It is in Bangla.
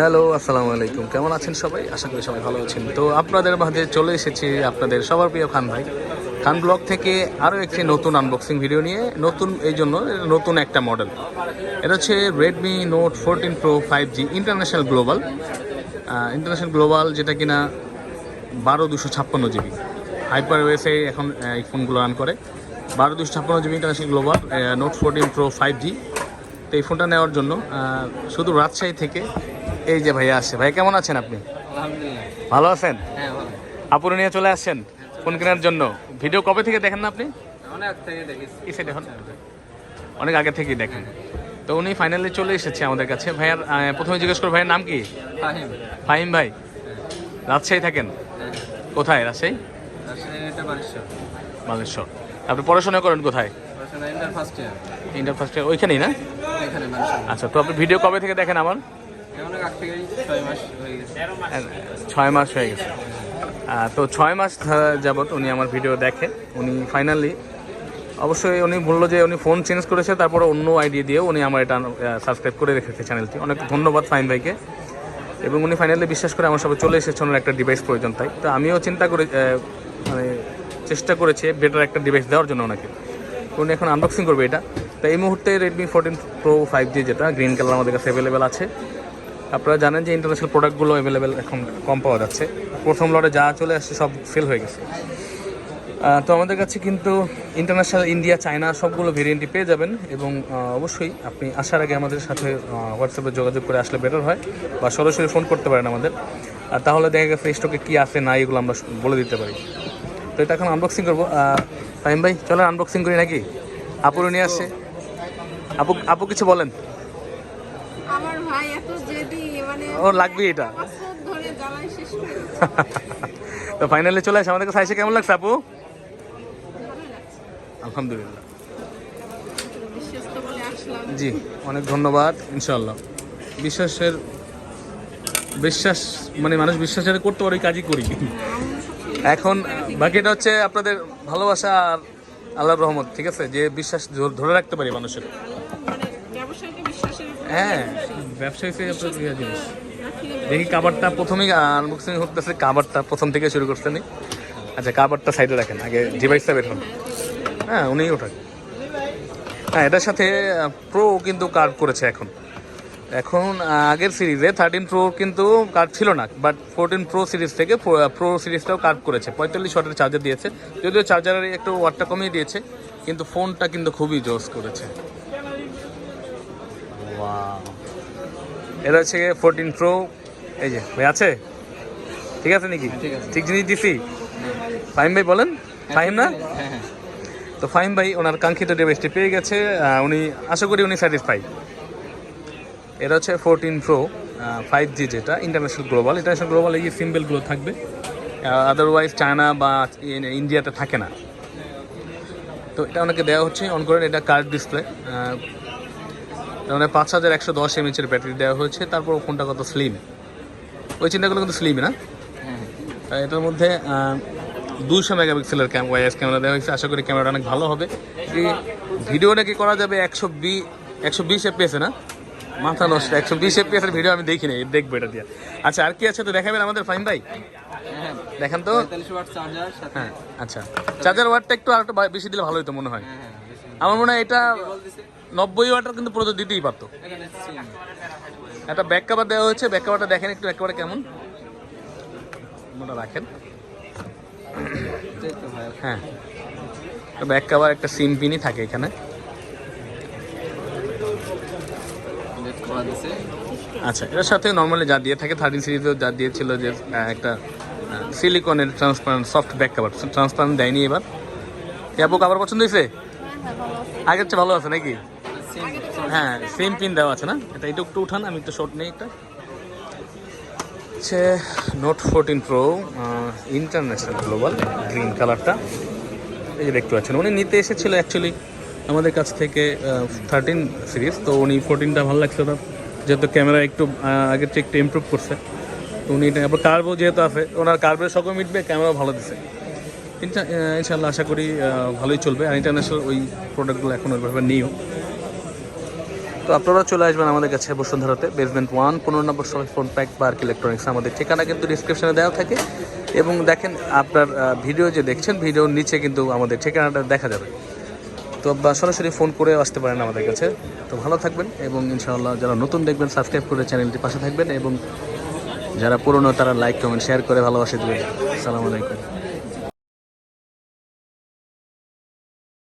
হ্যালো, আসসালামু আলাইকুম। কেমন আছেন সবাই? আশা করি সবাই ভালো আছেন। তো আপনাদের মাঝে চলে এসেছি আপনাদের সবার প্রিয় খান ভাই, খান ব্লগ থেকে আরও একটি নতুন আনবক্সিং ভিডিও নিয়ে। নতুন এই জন্য নতুন একটা মডেল, এটা হচ্ছে Redmi note 14 pro 5G international global, যেটা কিনা 12/256 GB হাইপার ওয়েসে এখন এই ফোনগুলো রান করে। 12/256 GB international global note 14 pro 5G। তো এই ফোনটা নেওয়ার জন্য শুধু রাজশাহী থেকে এই যে ভাইয়া আসছে। ভাই কেমন আছেন আপনি? আলহামদুলিল্লাহ। ভালো আছেন? হ্যাঁ, ভালো। আপুরে নিয়ে চলে আসছেন ফোন কেনার জন্য। ভিডিও কবে থেকে দেখেন না আপনি? অনেক থেকে দেখেছি। এই সাইড এখন অনেক আগে থেকেই দেখেন। তো উনি ফাইনালি চলে এসেছে আমাদের কাছে। ভাইয়ার প্রথমে জিজ্ঞেস করো, ভাইয়ের নাম কি? ফাহিম। ফাহিম ভাই, রাজশাহী থাকেন? হ্যাঁ, কোথায় রাজশাহী? এটা বানেশ্বর। বালেশ্বর। আপনি পড়াশোনা করেন কোথায়? পড়াশোনা inter first year. Inter first year ওইখানেই না? এখানে বানেশ্বর। আচ্ছা, তো আপনি ভিডিও কবে থেকে দেখেন আমার? অনেক আগ থেকেই 6 মাস হয়ে গেছে। 6 মাস হয়ে গেছে। তো 6 মাস যাবত উনি আমার ভিডিও দেখে। উনি ফাইনালি অবশ্যই উনি বললো যে উনি ফোন চেঞ্জ করেছে, তারপরে অন্য আইডি দিয়ে উনি আমার এটা সাবস্ক্রাইব করে রেখেছে চ্যানেলটি। অনেক ধন্যবাদ ফাহিম ভাইকে। এবং উনি ফাইনালি বিশ্বাস করে আমার সাথে চলে এসেছে, ওনার একটা ডিভাইস প্রয়োজন। তাই তো আমিও চিন্তা করে মানে চেষ্টা করেছি বেটার একটা ডিভাইস দেওয়ার জন্য ওনাকে। উনি এখন আনবক্সিং করবে এটা। তো এই মুহূর্তে রেডমি 14 প্রো 5G যেটা গ্রিন কালার আমাদের কাছে অ্যাভেলেবেল আছে। আপনারা জানেন যে ইন্টারন্যাশনাল প্রোডাক্টগুলো অ্যাভেলেবেল এখন কম পাওয়া যাচ্ছে। প্রথম লটে যা চলে আসছে সব সেল হয়ে গেছে। তো আমাদের কাছে কিন্তু ইন্টারন্যাশনাল, ইন্ডিয়া, চায়না সবগুলো ভেরিয়েন্টই পেয়ে যাবেন। এবং অবশ্যই আপনি আসার আগে আমাদের সাথে হোয়াটসঅ্যাপে যোগাযোগ করে আসলে বেটার হয়, বা সরাসরি ফোন করতে পারেন আমাদের। আর তাহলে দেখা গেছে স্টকে কী আছে না এগুলো আমরা বলে দিতে পারি। তো এটা এখন আনবক্সিং করবো। ফাহিম ভাই চলেন আনবক্সিং করি নাকি? আপুরে নিয়ে আসছে। আপু কিছু বলেন। আমার ভাই এত জেদি, মানে ওর লাগবে এটা। বছর ধরে জ্বালাই শেষ করে দিচ্ছে। তো ফাইনালি চলে আসে আমাদের কাছে। এসে কেমন লাগছে আপু? ভালোই লাগছে। আলহামদুলিল্লাহ। বিশ্বস্ত বলে আসলাম। জি, অনেক ধন্যবাদ। ইনশাআল্লাহ বিশ্বাস মানে মানুষ বিশ্বাসের করতে পারে, কাজই করি। এখন বাকিটা হচ্ছে আপনাদের ভালোবাসা আর আল্লাহর রহমত। ঠিক আছে, যে বিশ্বাস ধরে রাখতে পারি মানুষের। মানে ব্যবসায়ীকে বিশ্বাসের উপর হ্যাঁ, ব্যবসায়ী আপনার প্রিয় জিনিস। দেখি কাবারটা প্রথমেই আনবক্সিং হতেছে। কাবারটা প্রথম থেকে শুরু করছেন। আচ্ছা, কাবারটা সাইডে রাখেন, আগে ডিভাইসটা বের হন। হ্যাঁ, উনিই ওঠান। হ্যাঁ, এটার সাথে প্রো কিন্তু কার্ভ করেছে এখন আগের সিরিজে 13 প্রো কিন্তু কার্ভ ছিল না, বাট 14 প্রো সিরিজ থেকে প্রো সিরিজটাও কার্ভ করেছে। 45 ওয়াটের চার্জার দিয়েছে, যদিও চার্জারের একটু ওয়াটটা কমিয়ে দিয়েছে, কিন্তু ফোনটা কিন্তু খুবই জোস করেছে। ওয়াও, এটা হচ্ছে 14 প্রো। এই যে ভাই আছে, ঠিক আছে নাকি? ঠিক জিনিস দিছি? ফাহিম ভাই বলেন। ফাহিম না? হ্যাঁ, হ্যাঁ। তো ফাহিম ভাই ওনার কাঙ্ক্ষিত ডিভাইসটি পেয়ে গেছে। উনি আশা করি উনি স্যাটিসফাই। এটা হচ্ছে 14 প্রো 5G, যেটা ইন্টারন্যাশনাল গ্লোবাল। এই সিম্বলগুলো থাকবে, আদারওয়াইজ চায়না বা ইন্ডিয়াতে থাকে না। তো এটা ওনাকে দেওয়া হচ্ছে। অন করেন, এটা কার্ভ ডিসপ্লে। মানে 5110 mAh ব্যাটারি দেওয়া হয়েছে। তারপর ফোনটা কত স্লিম, ওই চিন্তাগুলো কিন্তু স্লিমই না। এটার মধ্যে 200 মেগাপিক্সেলের ক্যামেরা দেওয়া হয়েছে। আশা করি ক্যামেরাটা অনেক ভালো হবে। এই ভিডিও নাকি করা যাবে 120 FPS না? মাথা নষ্ট, 120 FPS এর ভিডিও আমি দেখি নাই, দেখবো এটা দিয়ে। আচ্ছা, আর কি আছে তো দেখাবেন আমাদের ফাহিম ভাই? হ্যাঁ, দেখেন তো। 45 ওয়াট চার্জার সাথে। হ্যাঁ, আচ্ছা, চার্জার ওয়াটটা একটু আরেকটু বেশি দিলে ভালো হতো মনে হয়। হ্যাঁ, বেশি। আমার মনে হয় এটা বলতেছে 90 ওয়াটের কিন্তু পুরো দিতেই পারতো। এখানে সিম। একটা ব্যাক কভার দেওয়া হয়েছে। ব্যাক কভারটা দেখেন একটু, একেবারে কেমন ওটা রাখেন। এই তো ভাই। হ্যাঁ, ব্যাক কভার একটা সিম পিনই থাকে এখানে। লেট করা দিছে। আচ্ছা, এটার সাথে নর্মালি যা দিয়ে থাকে 13 সিরিজেও যা দিয়েছিল, যে একটা সিলিকনের transparent soft back cover, transparent দেয়নি এবার। আপু কাভার পছন্দ হয়েছে? আগের চেয়ে ভালো আছে নাকি? সিম। হ্যাঁ, সেম পিন দেওয়া আছে না? এটা একটু উঠান, আমি একটু শর্ট নেই। একটা হচ্ছে note 14 pro international global green কালারটা। এই যে দেখতে পাচ্ছেন, উনি নিতে এসেছিল অ্যাকচুয়ালি আমাদের কাছ থেকে 13 সিরিজ। তো উনি 14টা ভালো লাগছে ওনার, যেহেতু ক্যামেরা একটু আগের চেয়ে একটু ইমপ্রুভ করছে। তো উনি এটা আবার কার্ভও যেহেতু আছে, ওনার কার্ভের সকল মিটবে, ক্যামেরাও ভালো দিচ্ছে। ইনশাল্লাহ আশা করি ভালোই চলবে। আর ইন্টারন্যাশনাল ওই প্রোডাক্টগুলো এখন ওইভাবে নিও। তো আপনারা চলে আসবেন আমাদের কাছে বসুন্ধরাতে, বেসমেন্ট 1, 15 নম্বর shop, phone pack park electronics. আমাদের ঠিকানা কিন্তু ডিসক্রিপশনে দেওয়া থাকে, এবং দেখেন আপনার ভিডিও যে দেখছেন ভিডিওর নিচে কিন্তু আমাদের ঠিকানাটা দেখা যাবে। তো বা সরাসরি ফোন করে আসতে পারেন আমাদের কাছে। তো ভালো থাকবেন, এবং ইনশাআল্লাহ যারা নতুন দেখবেন সাবস্ক্রাইব করে চ্যানেলটি পাশে থাকবেন, এবং যারা পুরনো তারা লাইক কমেন্ট শেয়ার করে ভালোবাসা দেবেন। আসসালামু আলাইকুম।